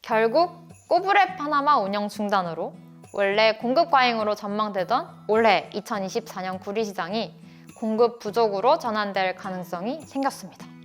결국 꼬브레 파나마 운영 중단으로 원래 공급 과잉으로 전망되던 올해 2024년 구리 시장이 공급 부족으로 전환될 가능성이 생겼습니다.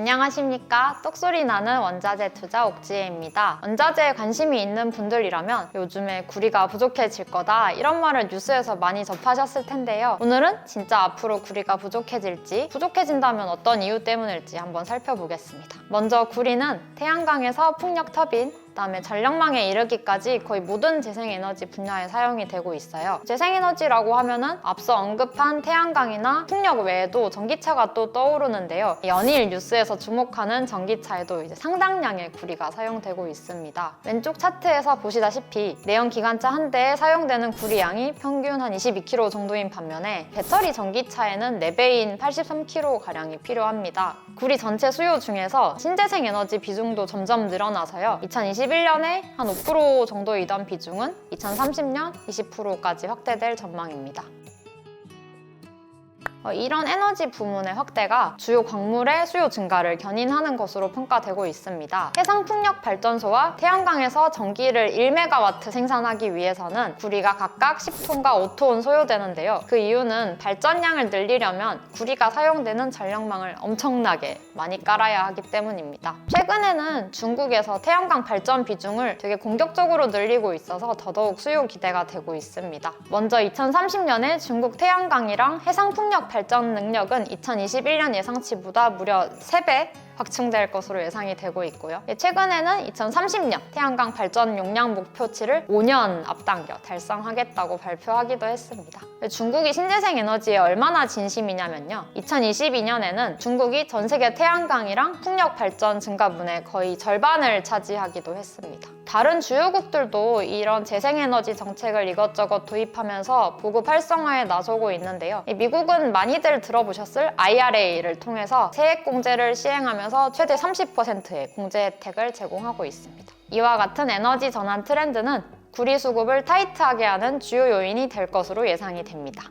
안녕하십니까. 똑소리 나는 원자재 투자 옥지혜입니다. 원자재에 관심이 있는 분들이라면 요즘에 구리가 부족해질 거다 이런 말을 뉴스에서 많이 접하셨을 텐데요. 오늘은 진짜 앞으로 구리가 부족해질지, 부족해진다면 어떤 이유 때문일지 한번 살펴보겠습니다. 먼저 구리는 태양광에서 풍력 터빈, 그다음에 전력망에 이르기까지 거의 모든 재생에너지 분야에 사용이 되고 있어요. 재생에너지라고 하면은 앞서 언급한 태양광이나 풍력 외에도 전기차가 또 떠오르는데요. 연일 뉴스에서 주목하는 전기차에도 이제 상당량의 구리가 사용되고 있습니다. 왼쪽 차트에서 보시다시피 내연 기관차 한 대에 사용되는 구리 양이 평균 한 22kg 정도인 반면에 배터리 전기차에는 4배인 83kg가량이 필요합니다. 구리 전체 수요 중에서 신재생 에너지 비중도 점점 늘어나서요. 2021년에 한 5% 정도이던 비중은 2030년 20%까지 확대될 전망입니다. 이런 에너지 부문의 확대가 주요 광물의 수요 증가를 견인하는 것으로 평가되고 있습니다. 해상풍력 발전소와 태양광에서 전기를 1메가와트 생산하기 위해서는 구리가 각각 10톤과 5톤 소요되는데요. 그 이유는 발전량을 늘리려면 구리가 사용되는 전력망을 엄청나게 많이 깔아야 하기 때문입니다. 최근에는 중국에서 태양광 발전 비중을 되게 공격적으로 늘리고 있어서 더더욱 수요 기대가 되고 있습니다. 먼저 2030년에 중국 태양광이랑 해상풍력 발전 능력은 2021년 예상치보다 무려 3배 확충될 것으로 예상이 되고 있고요. 최근에는 2030년 태양광 발전 용량 목표치를 5년 앞당겨 달성하겠다고 발표하기도 했습니다. 중국이 신재생 에너지에 얼마나 진심이냐면요. 2022년에는 중국이 전 세계 태양광이랑 풍력 발전 증가분의 거의 절반을 차지하기도 했습니다. 다른 주요국들도 이런 재생에너지 정책을 이것저것 도입하면서 보급 활성화에 나서고 있는데요. 미국은 많이들 들어보셨을 IRA를 통해서 세액공제를 시행하면서 최대 30%의 공제 혜택을 제공하고 있습니다. 이와 같은 에너지 전환 트렌드는 구리 수급을 타이트하게 하는 주요 요인이 될 것으로 예상이 됩니다.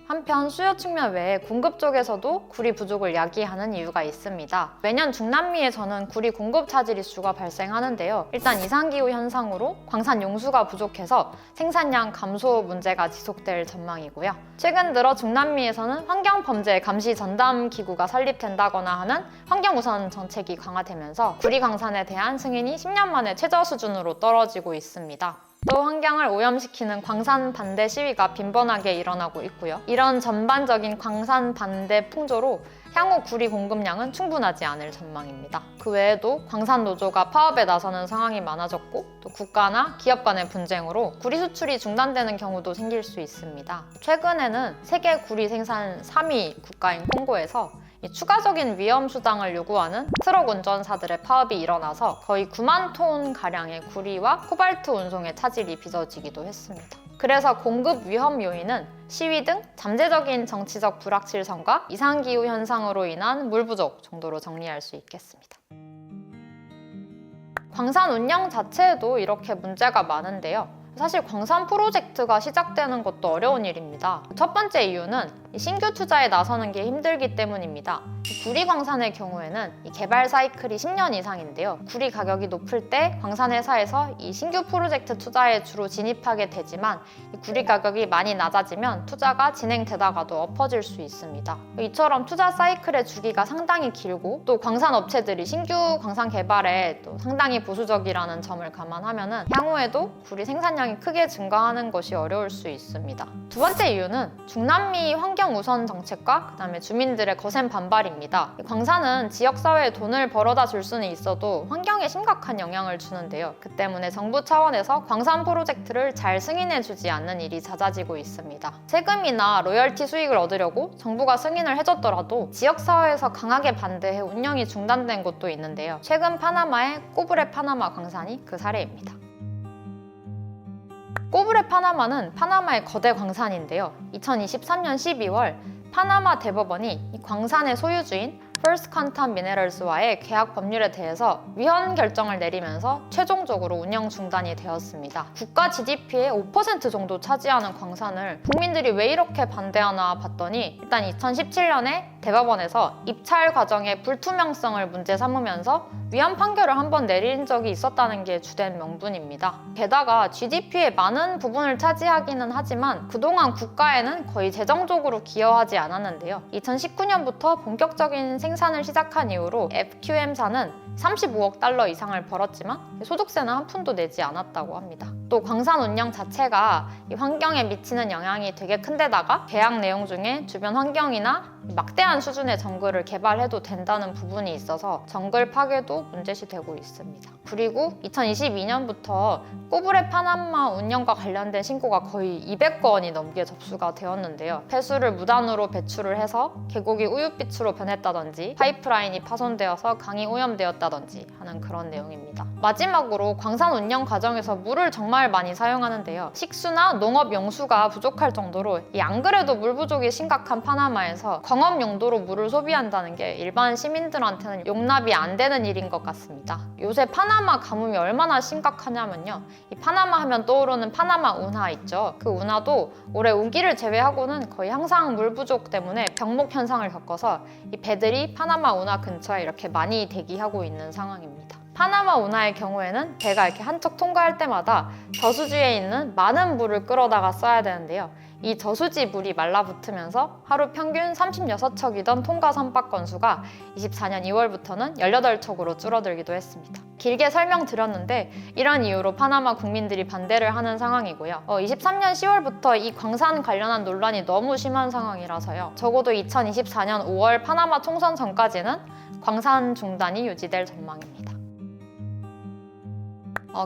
한편 수요 측면 외에 공급 쪽에서도 구리 부족을 야기하는 이유가 있습니다. 매년 중남미에서는 구리 공급 차질 이슈가 발생하는데요. 일단 이상기후 현상으로 광산 용수가 부족해서 생산량 감소 문제가 지속될 전망이고요. 최근 들어 중남미에서는 환경범죄 감시 전담 기구가 설립된다거나 하는 환경우선 정책이 강화되면서 구리 광산에 대한 승인이 10년 만에 최저 수준으로 떨어지고 있습니다. 또 환경을 오염시키는 광산 반대 시위가 빈번하게 일어나고 있고요. 이런 전반적인 광산 반대 풍조로 향후 구리 공급량은 충분하지 않을 전망입니다. 그 외에도 광산 노조가 파업에 나서는 상황이 많아졌고 또 국가나 기업 간의 분쟁으로 구리 수출이 중단되는 경우도 생길 수 있습니다. 최근에는 세계 구리 생산 3위 국가인 콩고에서 추가적인 위험 수당을 요구하는 트럭 운전사들의 파업이 일어나서 거의 9만 톤 가량의 구리와 코발트 운송의 차질이 빚어지기도 했습니다. 그래서 공급 위험 요인은 시위 등 잠재적인 정치적 불확실성과 이상기후 현상으로 인한 물 부족 정도로 정리할 수 있겠습니다. 광산 운영 자체에도 이렇게 문제가 많은데요. 사실 광산 프로젝트가 시작되는 것도 어려운 일입니다. 첫 번째 이유는 신규 투자에 나서는 게 힘들기 때문입니다. 구리 광산의 경우에는 이 개발 사이클이 10년 이상인데요. 구리 가격이 높을 때 광산회사에서 이 신규 프로젝트 투자에 주로 진입하게 되지만 이 구리 가격이 많이 낮아지면 투자가 진행되다가도 엎어질 수 있습니다. 이처럼 투자 사이클의 주기가 상당히 길고 또 광산 업체들이 신규 광산 개발에 또 상당히 보수적이라는 점을 감안하면 향후에도 구리 생산량이 크게 증가하는 것이 어려울 수 있습니다. 두 번째 이유는 중남미 환경 우선 정책과 그다음에 주민들의 거센 반발입니다. 광산은 지역사회에 돈을 벌어다 줄 수는 있어도 환경에 심각한 영향을 주는데요. 그 때문에 정부 차원에서 광산 프로젝트를 잘 승인해주지 않는 일이 잦아지고 있습니다. 세금이나 로열티 수익을 얻으려고 정부가 승인을 해줬더라도 지역사회에서 강하게 반대해 운영이 중단된 곳도 있는데요. 최근 파나마의 꼬브레 파나마 광산이 그 사례입니다. 꼬브레 파나마는 파나마의 거대 광산인데요. 2023년 12월 파나마 대법원이 이 광산의 소유주인 First Quantum Minerals와의 계약 법률에 대해서 위헌 결정을 내리면서 최종적으로 운영 중단이 되었습니다. 국가 GDP의 5% 정도 차지하는 광산을 국민들이 왜 이렇게 반대하나 봤더니 일단 2017년에 대법원에서 입찰 과정의 불투명성을 문제 삼으면서 위헌 판결을 한번 내린 적이 있었다는 게 주된 명분입니다. 게다가 GDP의 많은 부분을 차지하기는 하지만 그동안 국가에는 거의 재정적으로 기여하지 않았는데요. 2019년부터 본격적인 생산을 시작한 이후로 FQM사는 35억 달러 이상을 벌었지만 소득세는 한 푼도 내지 않았다고 합니다. 또 광산 운영 자체가 이 환경에 미치는 영향이 되게 큰데다가 계약 내용 중에 주변 환경이나 막대한 수준의 정글을 개발해도 된다는 부분이 있어서 정글 파괴도 문제시되고 있습니다. 그리고 2022년부터 꼬브레 파나마 운영과 관련된 신고가 거의 200건이 넘게 접수가 되었는데요. 폐수를 무단으로 배출을 해서 계곡이 우윳빛으로 변했다든지 파이프라인이 파손되어서 강이 오염되었다든지 하는 그런 내용입니다. 마지막으로 광산 운영 과정에서 물을 정말 많이 사용하는데요. 식수나 농업 용수가 부족할 정도로 안 그래도 물 부족이 심각한 파나마에서 광업 용도로 물을 소비한다는 게 일반 시민들한테는 용납이 안 되는 일인 것 같습니다. 요새 파나마 가뭄이 얼마나 심각하냐면요. 이 파나마 하면 떠오르는 파나마 운하 있죠. 그 운하도 올해 우기를 제외하고는 거의 항상 물 부족 때문에 병목 현상을 겪어서 이 배들이 파나마 운하 근처에 이렇게 많이 대기하고 있는 상황입니다. 파나마 운하의 경우에는 배가 이렇게 한 척 통과할 때마다 저수지에 있는 많은 물을 끌어다가 써야 되는데요. 이 저수지 물이 말라붙으면서 하루 평균 36척이던 통과 선박 건수가 24년 2월부터는 18척으로 줄어들기도 했습니다. 길게 설명드렸는데 이런 이유로 파나마 국민들이 반대를 하는 상황이고요. 23년 10월부터 이 광산 관련한 논란이 너무 심한 상황이라서요. 적어도 2024년 5월 파나마 총선 전까지는 광산 중단이 유지될 전망입니다.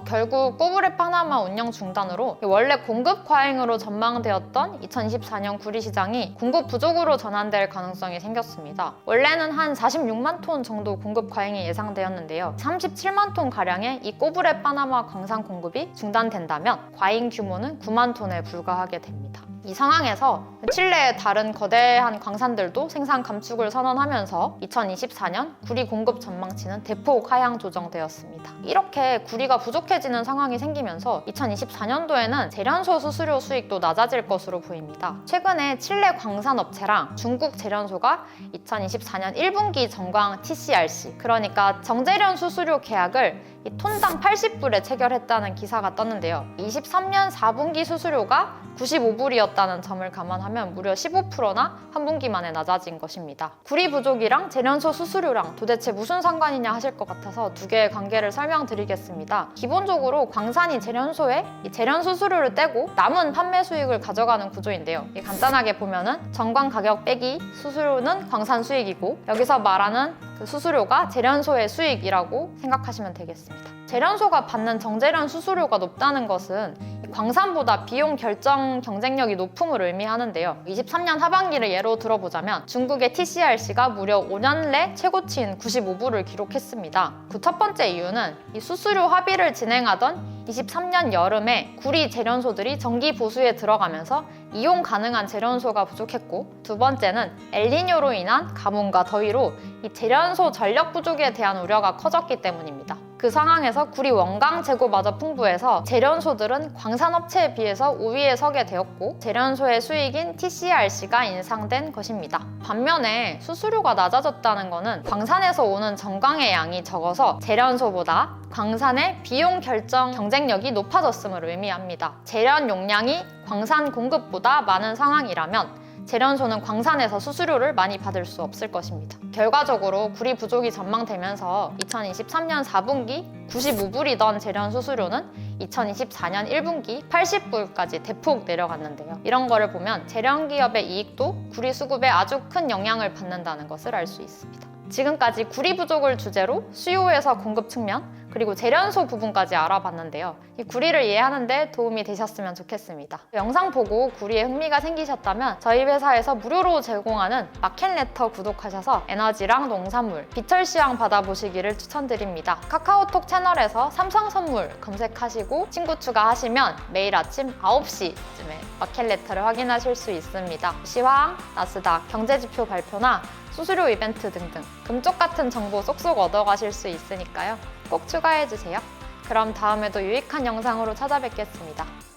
결국 꼬브레 파나마 운영 중단으로 원래 공급 과잉으로 전망되었던 2024년 구리 시장이 공급 부족으로 전환될 가능성이 생겼습니다. 원래는 한 46만 톤 정도 공급 과잉이 예상되었는데요. 37만 톤 가량의 이 꼬브레 파나마 광산 공급이 중단된다면 과잉 규모는 9만 톤에 불과하게 됩니다. 이 상황에서 칠레의 다른 거대한 광산들도 생산 감축을 선언하면서 2024년 구리 공급 전망치는 대폭 하향 조정되었습니다. 이렇게 구리가 부족해지는 상황이 생기면서 2024년도에는 재련소 수수료 수익도 낮아질 것으로 보입니다. 최근에 칠레 광산업체랑 중국 재련소가 2024년 1분기 정광 TCRC, 그러니까 정재련 수수료 계약을 톤당 80불에 체결했다는 기사가 떴는데요. 23년 4분기 수수료가 95불이었다는 점을 감안하면 무려 15%나 한 분기 만에 낮아진 것입니다. 구리 부족이랑 재련소 수수료랑 도대체 무슨 상관이냐 하실 것 같아서 두 개의 관계를 설명드리겠습니다. 기본적으로 광산이 재련소에 이 재련 수수료를 떼고 남은 판매 수익을 가져가는 구조인데요. 간단하게 보면은 정광 가격 빼기 수수료는 광산 수익이고 여기서 말하는 그 수수료가 재련소의 수익이라고 생각하시면 되겠습니다. 재련소가 받는 정재련 수수료가 높다는 것은 광산보다 비용 결정 경쟁력이 높음을 의미하는데요. 23년 하반기를 예로 들어보자면 중국의 TCRC가 무려 5년 내 최고치인 95불을 기록했습니다. 그 첫 번째 이유는 이 수수료 합의를 진행하던 23년 여름에 구리 재련소들이 정기 보수에 들어가면서 이용 가능한 재련소가 부족했고, 두 번째는 엘니뇨로 인한 가뭄과 더위로 이 재련소 전력 부족에 대한 우려가 커졌기 때문입니다. 그 상황에서 구리 원광 재고마저 풍부해서 재련소들은 광산업체에 비해서 우위에 서게 되었고 재련소의 수익인 TCRC가 인상된 것입니다. 반면에 수수료가 낮아졌다는 것은 광산에서 오는 정광의 양이 적어서 재련소보다 광산의 비용 결정 경쟁력이 높아졌음을 의미합니다. 재련 용량이 광산 공급보다 많은 상황이라면 재련소는 광산에서 수수료를 많이 받을 수 없을 것입니다. 결과적으로 구리 부족이 전망되면서 2023년 4분기 95불이던 재련 수수료는 2024년 1분기 80불까지 대폭 내려갔는데요. 이런 거를 보면 재련 기업의 이익도 구리 수급에 아주 큰 영향을 받는다는 것을 알 수 있습니다. 지금까지 구리 부족을 주제로 수요에서 공급 측면, 그리고 재련소 부분까지 알아봤는데요. 이 구리를 이해하는데 도움이 되셨으면 좋겠습니다. 영상 보고 구리에 흥미가 생기셨다면 저희 회사에서 무료로 제공하는 마켓레터 구독하셔서 에너지랑 농산물, 비철시황 받아보시기를 추천드립니다. 카카오톡 채널에서 삼성 선물 검색하시고 친구 추가하시면 매일 아침 9시쯤에 마켓레터를 확인하실 수 있습니다. 시황, 나스닥, 경제지표 발표나 수수료 이벤트 등등 금쪽 같은 정보 쏙쏙 얻어가실 수 있으니까요. 꼭 추가해주세요. 그럼 다음에도 유익한 영상으로 찾아뵙겠습니다.